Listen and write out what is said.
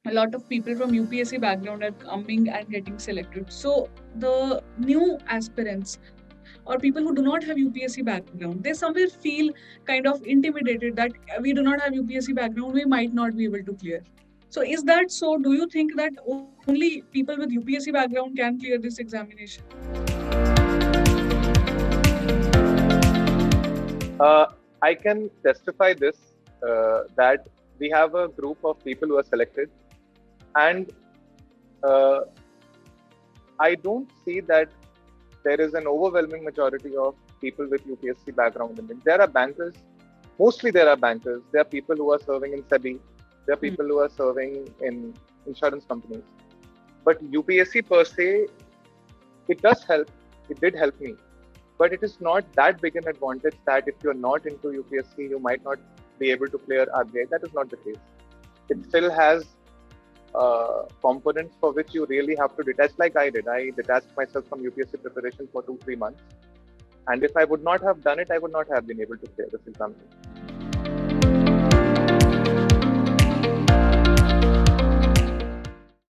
a lot of people from UPSC background are coming and getting selected. So the new aspirants or people who do not have UPSC background, they somewhere feel kind of intimidated that we do not have UPSC background, we might not be able to clear. So is that so? Do you think that only people with UPSC background can clear this examination? Uh, I can testify this that we have a group of people who are selected, and uh, I don't see that there is an overwhelming majority of people with UPSC background in it. There are bankers, mostly there are bankers. There are people who are serving in SEBI. There are people who are serving in insurance companies. But UPSC per se, it does help. It did help me. But it is not that big an advantage that if you're not into UPSC, you might not be able to clear RBI. That is not the case. It still has components for which you really have to detach, like I did. I detached myself from UPSC preparation for 2-3 months. And if I would not have done it, I would not have been able to clear this exam.